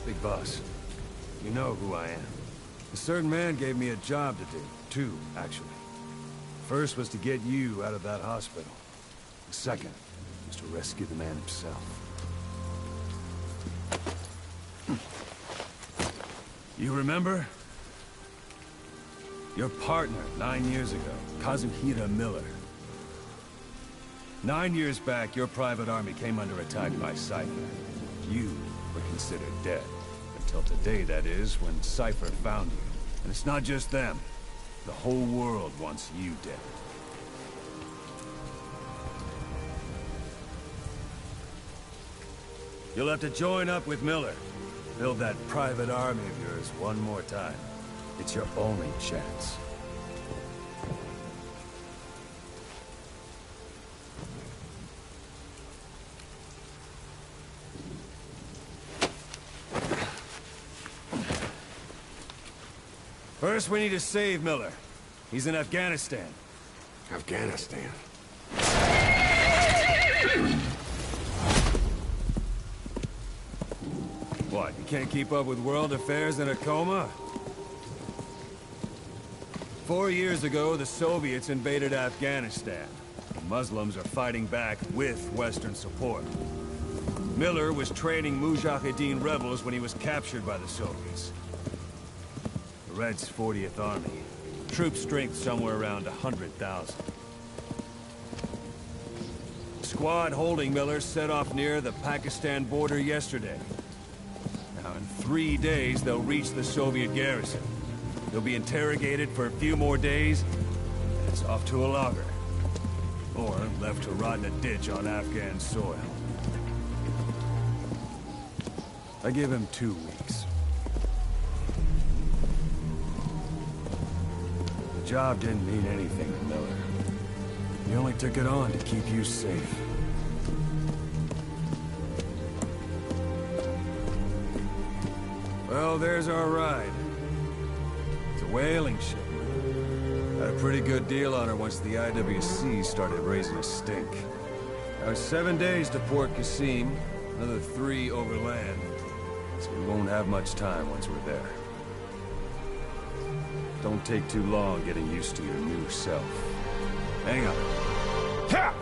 Big boss, you know who I am. A certain man gave me a job to do. Two, actually. First was to get you out of that hospital. The second was to rescue the man himself. You remember? Your partner 9 years ago, Kazuhira Miller. 9 years back, your private army came under attack by Cypher. You were considered dead. Until today, that is, when Cypher found you. And it's not just them. The whole world wants you dead. You'll have to join up with Miller. Build that private army of yours one more time. It's your only chance. First, we need to save Miller. He's in Afghanistan. Afghanistan? What, you can't keep up with world affairs in a coma? 4 years ago, the Soviets invaded Afghanistan. The Muslims are fighting back with Western support. Miller was training Mujahideen rebels when he was captured by the Soviets. The Reds' 40th Army. Troop strength somewhere around 100,000. Squad holding Miller set off near the Pakistan border yesterday. Now, in 3 days, they'll reach the Soviet garrison. They'll be interrogated for a few more days, and it's off to a lager. Or left to rot in a ditch on Afghan soil. I give him 2 weeks. The job didn't mean anything to Miller. He only took it on to keep you safe. Well, there's our ride. It's a whaling ship. Had a pretty good deal on her once the IWC started raising a stink. Now it's 7 days to Port Qasim, another 3 overland. So we won't have much time once we're there. Don't take too long getting used to your new self. Hang on. Ha!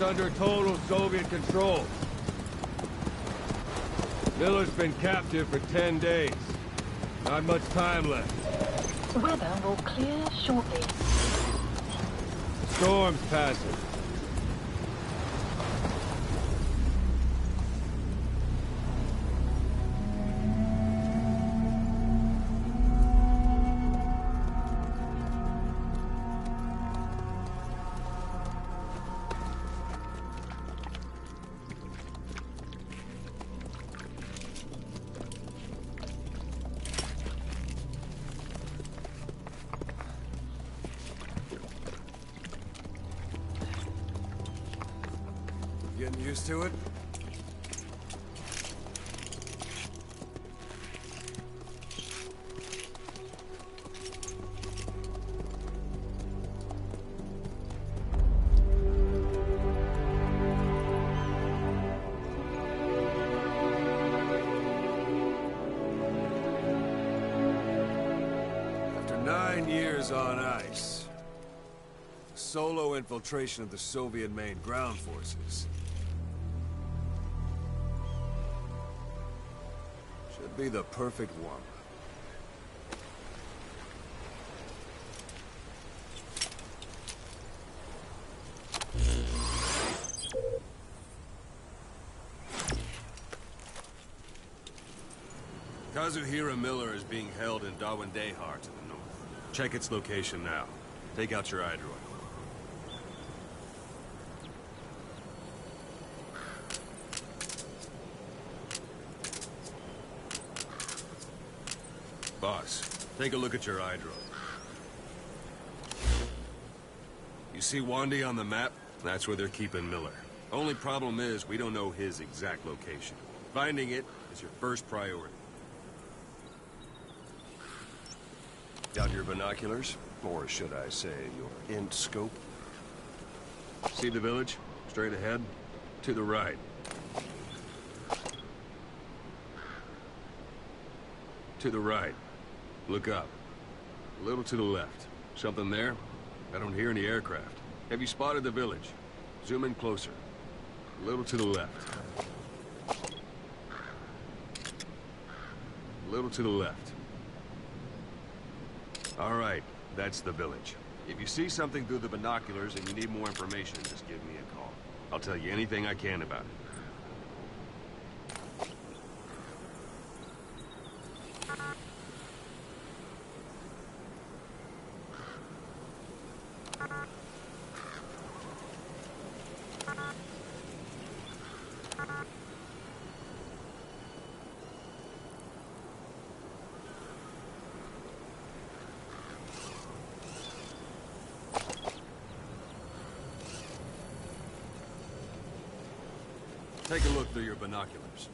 is under total Soviet control. Miller's been captive for 10 days. Not much time left. Weather will clear shortly. Storm's passing. Getting used to it? After 9 years on ice, solo infiltration of the Soviet main ground forces should be the perfect one. Kazuhira Miller is being held in Dawandehar to the north. Check its location now. Take out your iDroid. Boss, take a look at your iDroid. You see Wandy on the map? That's where they're keeping Miller. Only problem is, we don't know his exact location. Finding it is your first priority. Got your binoculars? Or should I say, your int scope? See the village? Straight ahead? To the right. To the right. Look up. A little to the left. Something there? I don't hear any aircraft. Have you spotted the village? Zoom in closer. A little to the left. A little to the left. All right, that's the village. If you see something through the binoculars and you need more information, just give me a call. I'll tell you anything I can about it. Take a look through your binoculars.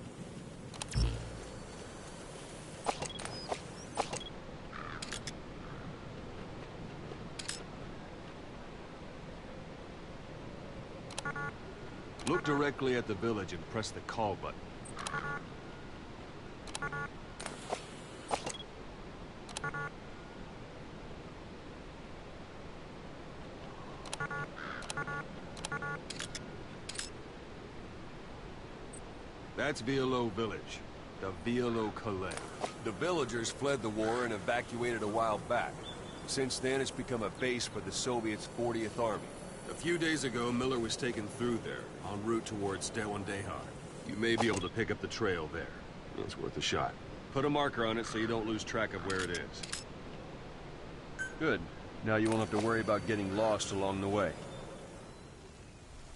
Look directly at the village and press the call button. That's Violo Village, the Violo Calais. The villagers fled the war and evacuated a while back. Since then, it's become a base for the Soviets' 40th Army. A few days ago, Miller was taken through there, en route towards Dawandehar. You may be able to pick up the trail there. It's worth a shot. Put a marker on it so you don't lose track of where it is. Good. Now you won't have to worry about getting lost along the way.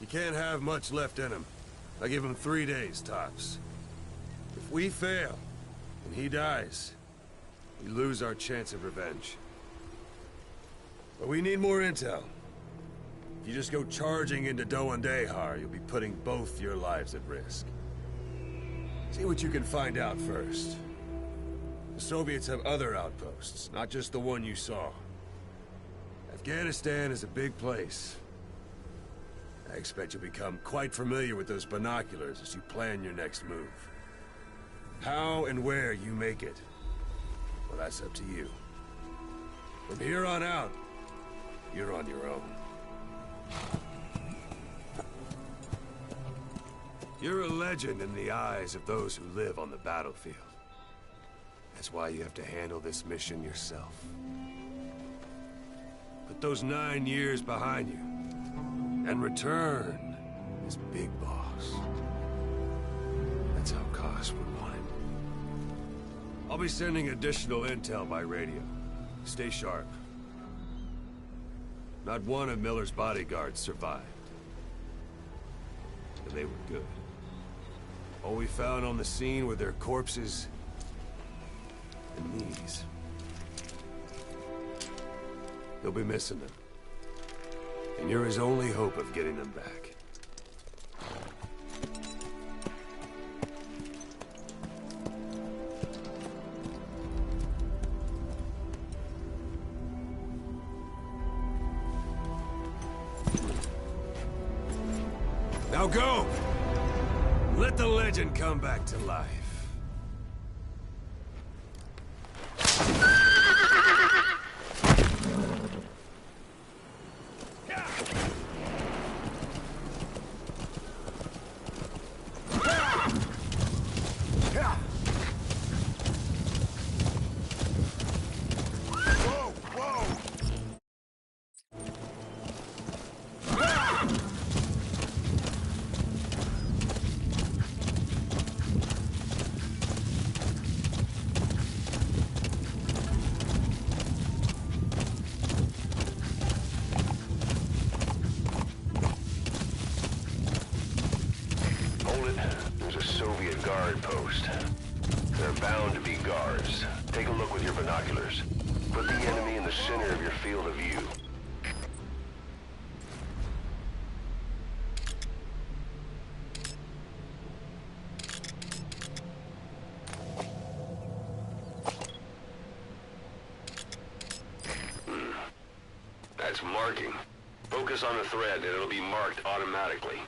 You can't have much left in him. I give him 3 days, tops. If we fail, and he dies, we lose our chance of revenge. But we need more intel. If you just go charging into Dawandehar, you'll be putting both your lives at risk. See what you can find out first. The Soviets have other outposts, not just the one you saw. Afghanistan is a big place. I expect you'll become quite familiar with those binoculars as you plan your next move. How and where you make it, well, that's up to you. From here on out, you're on your own. You're a legend in the eyes of those who live on the battlefield. That's why you have to handle this mission yourself. Put those 9 years behind you, and return as Big Boss. That's how Koss would want it. I'll be sending additional intel by radio. Stay sharp. Not one of Miller's bodyguards survived. And they were good. All we found on the scene were their corpses and knees. They'll be missing them. And you're his only hope of getting them back. Now go! Let the legend come back to life. Guard post. They're bound to be guards. Take a look with your binoculars. Put the enemy in the center of your field of view. That's marking. Focus on the thread and it'll be marked automatically.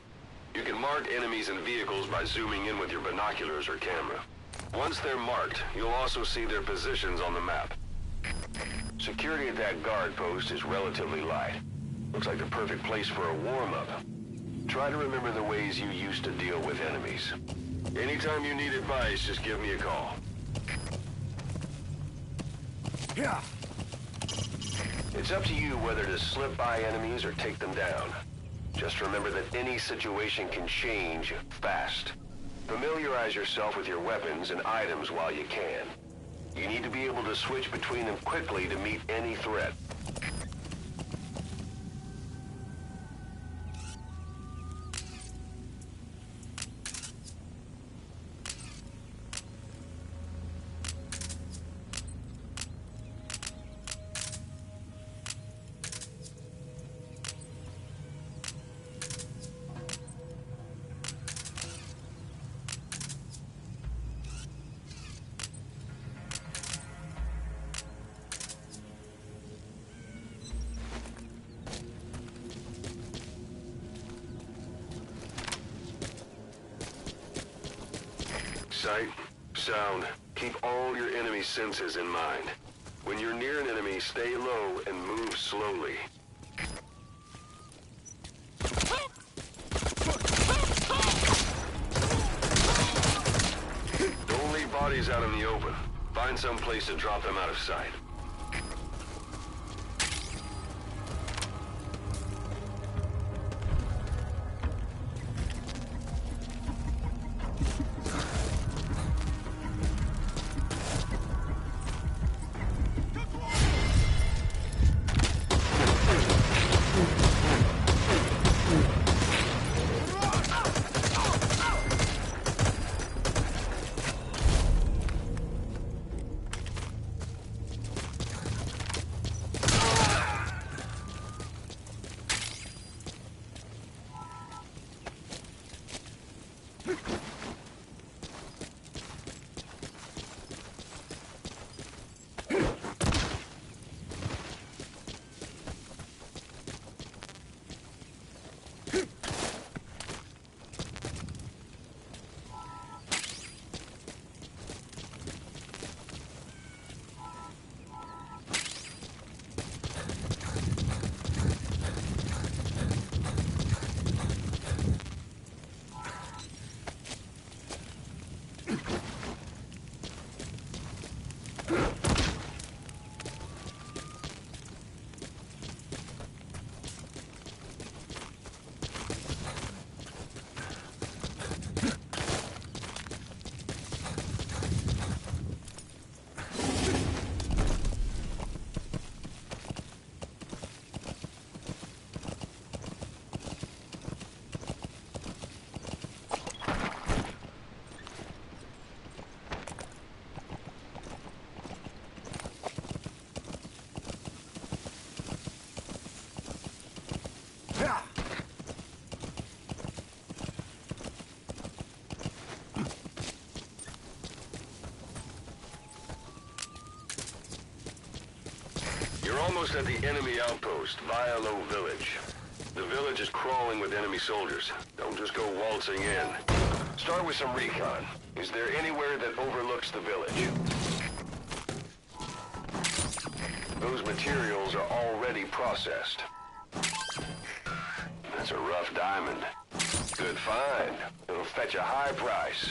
You can mark enemies and vehicles by zooming in with your binoculars or camera. Once they're marked, you'll also see their positions on the map. Security at that guard post is relatively light. Looks like the perfect place for a warm-up. Try to remember the ways you used to deal with enemies. Anytime you need advice, just give me a call. Yeah. It's up to you whether to slip by enemies or take them down. Just remember that any situation can change fast. Familiarize yourself with your weapons and items while you can. You need to be able to switch between them quickly to meet any threat. Sight, sound, keep all your enemy senses in mind. When you're near an enemy, stay low and move slowly. Don't leave bodies out in the open. Find some place to drop them out of sight. almost at the enemy outpost, Vialo Village. The village is crawling with enemy soldiers. Don't just go waltzing in. Start with some recon. Is there anywhere that overlooks the village? Those materials are already processed. That's a rough diamond. Good find. It'll fetch a high price.